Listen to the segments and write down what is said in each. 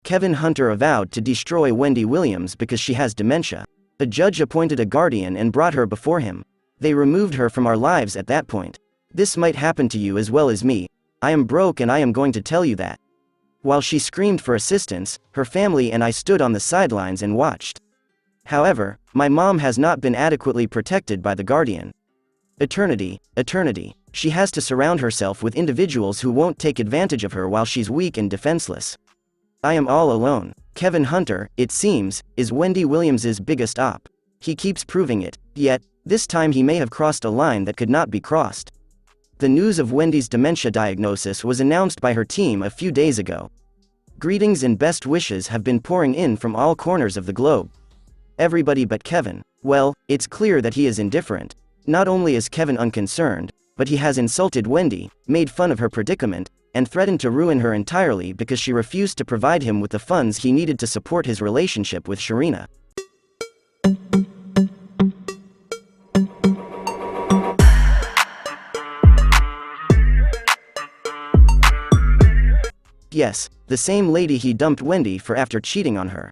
Kevin Hunter avowed to destroy Wendy Williams because she has dementia. A judge appointed a guardian and brought her before him. They removed her from our lives at that point. This might happen to you as well as me. I am broke and I am going to tell you that. While she screamed for assistance, her family and I stood on the sidelines and watched. However, my mom has not been adequately protected by the guardian. Eternity. She has to surround herself with individuals who won't take advantage of her while she's weak and defenseless. I am all alone. Kevin Hunter, it seems, is Wendy Williams's biggest op. He keeps proving it, yet, this time he may have crossed a line that could not be crossed. The news of Wendy's dementia diagnosis was announced by her team a few days ago. Greetings and best wishes have been pouring in from all corners of the globe. Everybody but Kevin. Well, it's clear that he is indifferent. Not only is Kevin unconcerned, but he has insulted Wendy, made fun of her predicament, and threatened to ruin her entirely because she refused to provide him with the funds he needed to support his relationship with Sharina. Yes, the same lady he dumped Wendy for after cheating on her.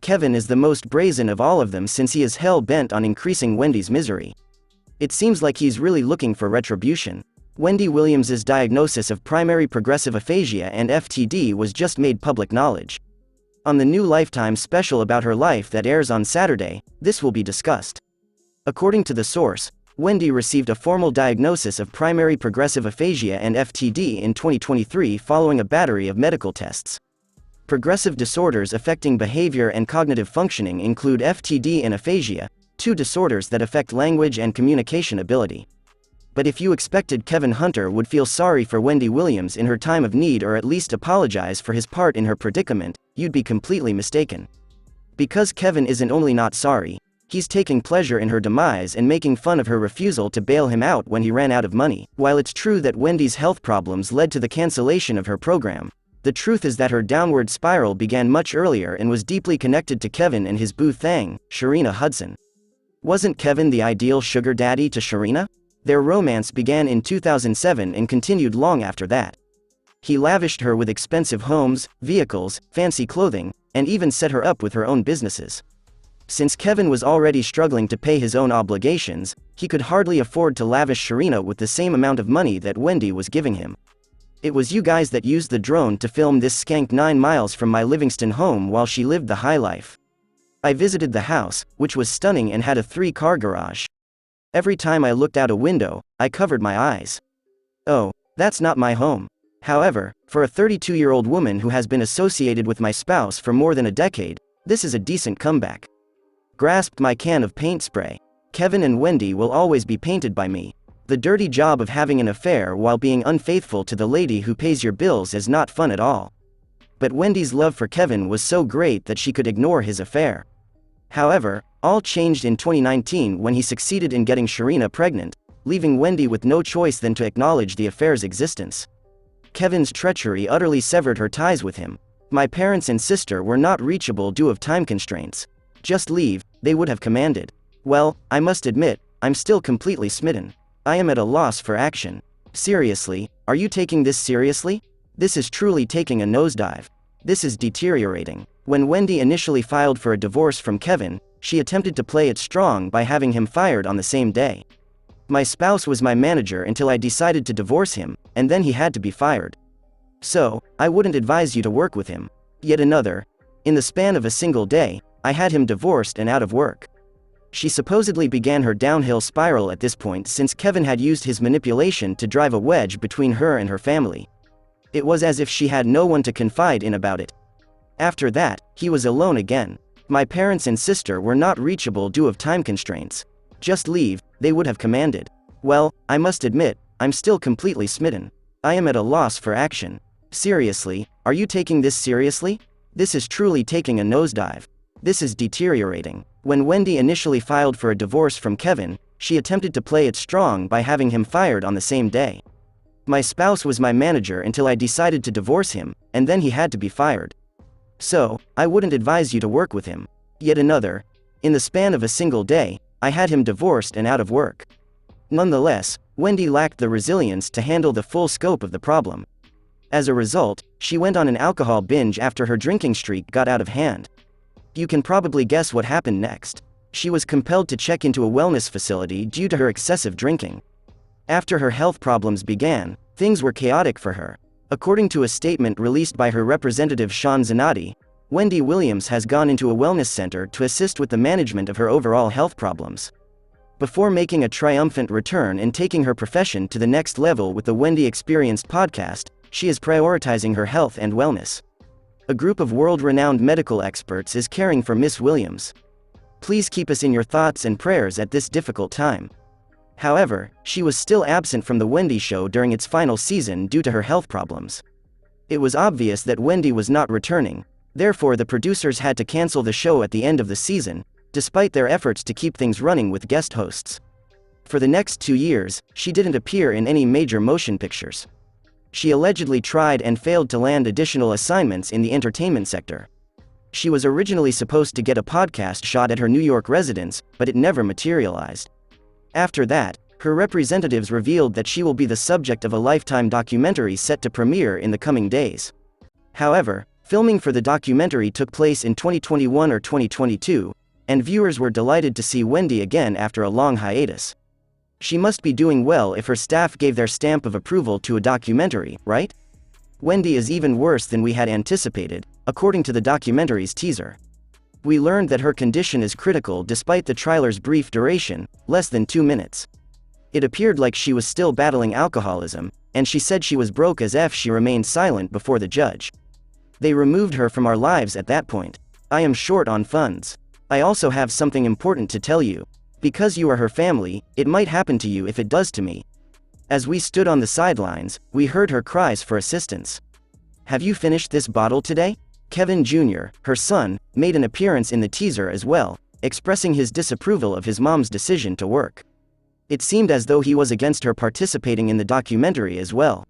Kevin is the most brazen of all of them since he is hell-bent on increasing Wendy's misery. It seems like he's really looking for retribution. Wendy Williams's diagnosis of primary progressive aphasia and FTD was just made public knowledge. On the new Lifetime special about her life that airs on Saturday, this will be discussed. According to the source, Wendy received a formal diagnosis of primary progressive aphasia and FTD in 2023 following a battery of medical tests. Progressive disorders affecting behavior and cognitive functioning include FTD and aphasia, two disorders that affect language and communication ability. But if you expected Kevin Hunter would feel sorry for Wendy Williams in her time of need or at least apologize for his part in her predicament, you'd be completely mistaken. Because Kevin isn't only not sorry, he's taking pleasure in her demise and making fun of her refusal to bail him out when he ran out of money. While it's true that Wendy's health problems led to the cancellation of her program, the truth is that her downward spiral began much earlier and was deeply connected to Kevin and his boo thang, Sharina Hudson. Wasn't Kevin the ideal sugar daddy to Sharina? Their romance began in 2007 and continued long after that. He lavished her with expensive homes, vehicles, fancy clothing, and even set her up with her own businesses. Since Kevin was already struggling to pay his own obligations, he could hardly afford to lavish Sharina with the same amount of money that Wendy was giving him. It was you guys that used the drone to film this skank 9 miles from my Livingston home while she lived the high life. I visited the house, which was stunning and had a 3-car garage. Every time I looked out a window, I covered my eyes. Oh, that's not my home. However, for a 32-year-old woman who has been associated with my spouse for more than a decade, this is a decent comeback. Grasped my can of paint spray. Kevin and Wendy will always be painted by me. The dirty job of having an affair while being unfaithful to the lady who pays your bills is not fun at all. But Wendy's love for Kevin was so great that she could ignore his affair. However, all changed in 2019 when he succeeded in getting Sharina pregnant, leaving Wendy with no choice than to acknowledge the affair's existence. Kevin's treachery utterly severed her ties with him. My parents and sister were not reachable due to time constraints. Just leave, they would have commanded. Well, I must admit, I'm still completely smitten. I am at a loss for action. Seriously, are you taking this seriously? This is truly taking a nosedive. This is deteriorating. When Wendy initially filed for a divorce from Kevin, she attempted to play it strong by having him fired on the same day. My spouse was my manager until I decided to divorce him, and then he had to be fired. So, I wouldn't advise you to work with him. Yet another. In the span of a single day, I had him divorced and out of work. She supposedly began her downhill spiral at this point since Kevin had used his manipulation to drive a wedge between her and her family. It was as if she had no one to confide in about it. After that, he was alone again. My parents and sister were not reachable due to time constraints. Just leave, they would have commanded. Well, I must admit, I'm still completely smitten. I am at a loss for action. Seriously, are you taking this seriously? This is truly taking a nosedive. This is deteriorating. When Wendy initially filed for a divorce from Kevin, she attempted to play it strong by having him fired on the same day. My spouse was my manager until I decided to divorce him, and then he had to be fired. So, I wouldn't advise you to work with him. Yet another. In the span of a single day, I had him divorced and out of work. Nonetheless, Wendy lacked the resilience to handle the full scope of the problem. As a result, she went on an alcohol binge after her drinking streak got out of hand. You can probably guess what happened next. She was compelled to check into a wellness facility due to her excessive drinking. After her health problems began, things were chaotic for her. According to a statement released by her representative Sean Zanotti, Wendy Williams has gone into a wellness center to assist with the management of her overall health problems. Before making a triumphant return and taking her profession to the next level with the Wendy Experienced podcast, she is prioritizing her health and wellness. A group of world-renowned medical experts is caring for Miss Williams. Please keep us in your thoughts and prayers at this difficult time. However, she was still absent from the Wendy show during its final season due to her health problems. It was obvious that Wendy was not returning, therefore the producers had to cancel the show at the end of the season, despite their efforts to keep things running with guest hosts. For the next 2 years, she didn't appear in any major motion pictures. She allegedly tried and failed to land additional assignments in the entertainment sector. She was originally supposed to get a podcast shot at her New York residence, but it never materialized. After that, her representatives revealed that she will be the subject of a Lifetime documentary set to premiere in the coming days. However, filming for the documentary took place in 2021 or 2022, and viewers were delighted to see Wendy again after a long hiatus. She must be doing well if her staff gave their stamp of approval to a documentary, right? Wendy is even worse than we had anticipated, according to the documentary's teaser. We learned that her condition is critical despite the trailer's brief duration, less than 2 minutes. It appeared like she was still battling alcoholism, and she said she was broke as if she remained silent before the judge. They removed her from our lives at that point. I am short on funds. I also have something important to tell you. Because you are her family, it might happen to you if it does to me. As we stood on the sidelines, we heard her cries for assistance. Have you finished this bottle today? Kevin Jr., her son, made an appearance in the teaser as well, expressing his disapproval of his mom's decision to work. It seemed as though he was against her participating in the documentary as well.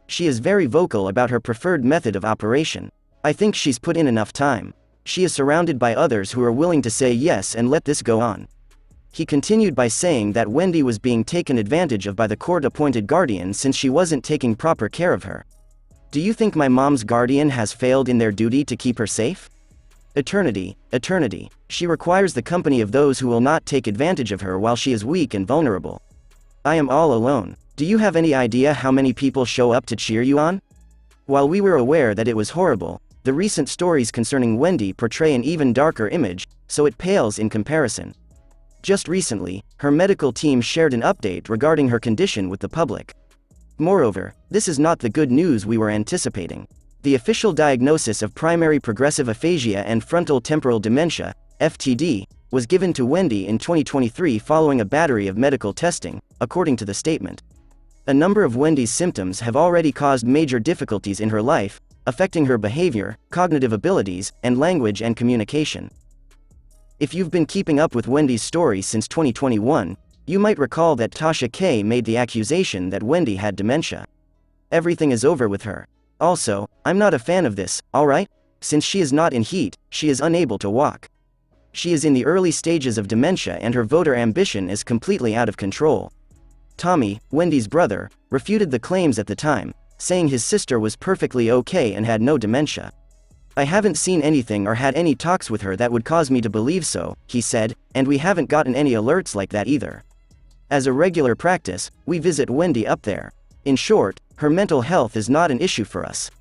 She is very vocal about her preferred method of operation. I think she's put in enough time. She is surrounded by others who are willing to say yes and let this go on. He continued by saying that Wendy was being taken advantage of by the court-appointed guardian since she wasn't taking proper care of her. Do you think my mom's guardian has failed in their duty to keep her safe? Eternity. She requires the company of those who will not take advantage of her while she is weak and vulnerable. I am all alone. Do you have any idea how many people show up to cheer you on? While we were aware that it was horrible, the recent stories concerning Wendy portray an even darker image, so it pales in comparison. Just recently, her medical team shared an update regarding her condition with the public. Moreover, this is not the good news we were anticipating. The official diagnosis of primary progressive aphasia and frontal temporal dementia, FTD, was given to Wendy in 2023 following a battery of medical testing, according to the statement. A number of Wendy's symptoms have already caused major difficulties in her life, affecting her behavior, cognitive abilities, and language and communication. If you've been keeping up with Wendy's story since 2021, you might recall that Tasha K made the accusation that Wendy had dementia. Everything is over with her. Also, I'm not a fan of this, alright? Since she is not in heat, she is unable to walk. She is in the early stages of dementia and her voter ambition is completely out of control. Tommy, Wendy's brother, refuted the claims at the time, saying his sister was perfectly okay and had no dementia. I haven't seen anything or had any talks with her that would cause me to believe so, he said, and we haven't gotten any alerts like that either. As a regular practice, we visit Wendy up there. In short, her mental health is not an issue for us.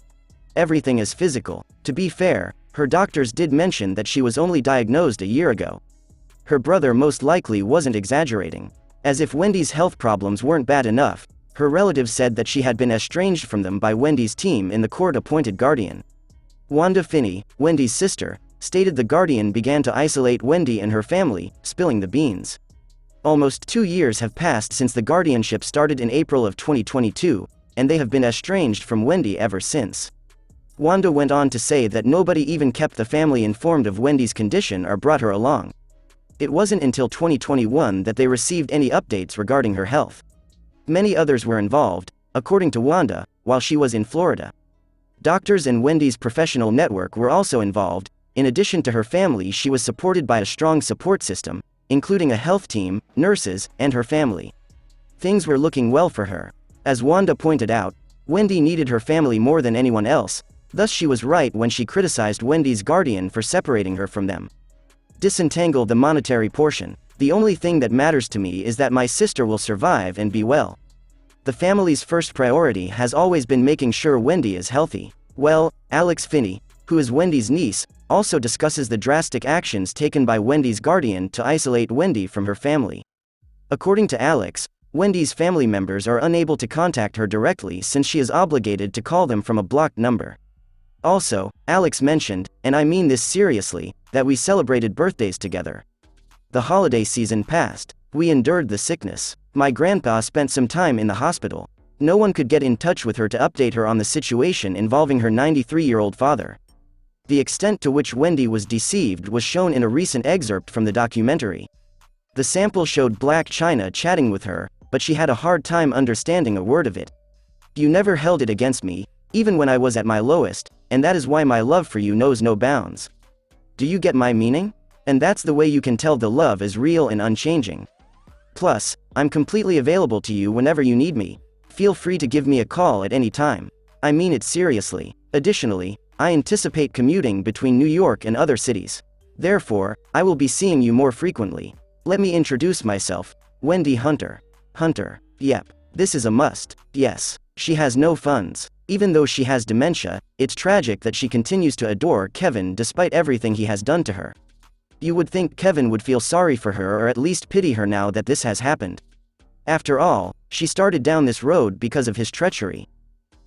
Everything is physical. To be fair, her doctors did mention that she was only diagnosed a year ago. Her brother most likely wasn't exaggerating. As if Wendy's health problems weren't bad enough, her relatives said that she had been estranged from them by Wendy's team in the court-appointed guardian. Wanda Finney, Wendy's sister, stated the guardian began to isolate Wendy and her family, spilling the beans. Almost 2 years have passed since the guardianship started in April of 2022, and they have been estranged from Wendy ever since. Wanda went on to say that nobody even kept the family informed of Wendy's condition or brought her along. It wasn't until 2021 that they received any updates regarding her health. Many others were involved, according to Wanda, while she was in Florida. Doctors and Wendy's professional network were also involved. In addition to her family, she was supported by a strong support system, including a health team, nurses, and her family. Things were looking well for her. As Wanda pointed out, Wendy needed her family more than anyone else, thus she was right when she criticized Wendy's guardian for separating her from them. Disentangle the monetary portion. The only thing that matters to me is that my sister will survive and be well. The family's first priority has always been making sure Wendy is healthy. Well, Alex Finney, who is Wendy's niece, also discusses the drastic actions taken by Wendy's guardian to isolate Wendy from her family. According to Alex, Wendy's family members are unable to contact her directly since she is obligated to call them from a blocked number. Also, Alex mentioned, and I mean this seriously, that we celebrated birthdays together. The holiday season passed. We endured the sickness. My grandpa spent some time in the hospital. No one could get in touch with her to update her on the situation involving her 93-year-old father. The extent to which Wendy was deceived was shown in a recent excerpt from the documentary. The sample showed Black China chatting with her, but she had a hard time understanding a word of it. You never held it against me, even when I was at my lowest, and that is why my love for you knows no bounds. Do you get my meaning? And that's the way you can tell the love is real and unchanging. Plus, I'm completely available to you whenever you need me. Feel free to give me a call at any time. I mean it seriously. Additionally, I anticipate commuting between New York and other cities. Therefore, I will be seeing you more frequently. Let me introduce myself, Wendy Hunter. Hunter. Yep. This is a must. Yes. She has no funds. Even though she has dementia, it's tragic that she continues to adore Kevin despite everything he has done to her. You would think Kevin would feel sorry for her or at least pity her now that this has happened. After all, she started down this road because of his treachery.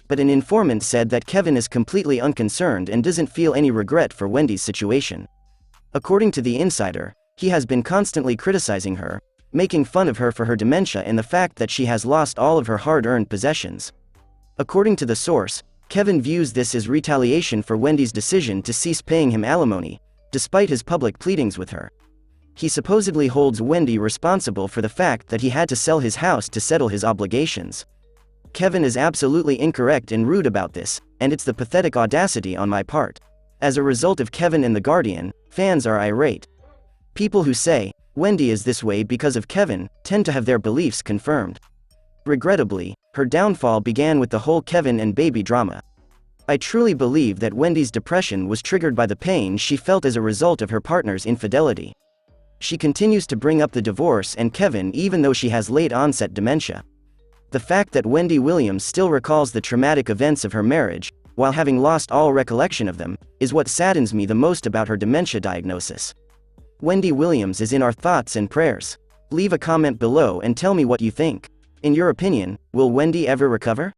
But an informant said that Kevin is completely unconcerned and doesn't feel any regret for Wendy's situation. According to the insider, he has been constantly criticizing her, making fun of her for her dementia and the fact that she has lost all of her hard-earned possessions. According to the source, Kevin views this as retaliation for Wendy's decision to cease paying him alimony, despite his public pleadings with her. He supposedly holds Wendy responsible for the fact that he had to sell his house to settle his obligations. Kevin is absolutely incorrect and rude about this, and it's the pathetic audacity on my part. As a result of Kevin and the Guardian, fans are irate. People who say, Wendy is this way because of Kevin, tend to have their beliefs confirmed. Regrettably, her downfall began with the whole Kevin and baby drama. I truly believe that Wendy's depression was triggered by the pain she felt as a result of her partner's infidelity. She continues to bring up the divorce and Kevin even though she has late-onset dementia. The fact that Wendy Williams still recalls the traumatic events of her marriage, while having lost all recollection of them, is what saddens me the most about her dementia diagnosis. Wendy Williams is in our thoughts and prayers. Leave a comment below and tell me what you think. In your opinion, will Wendy ever recover?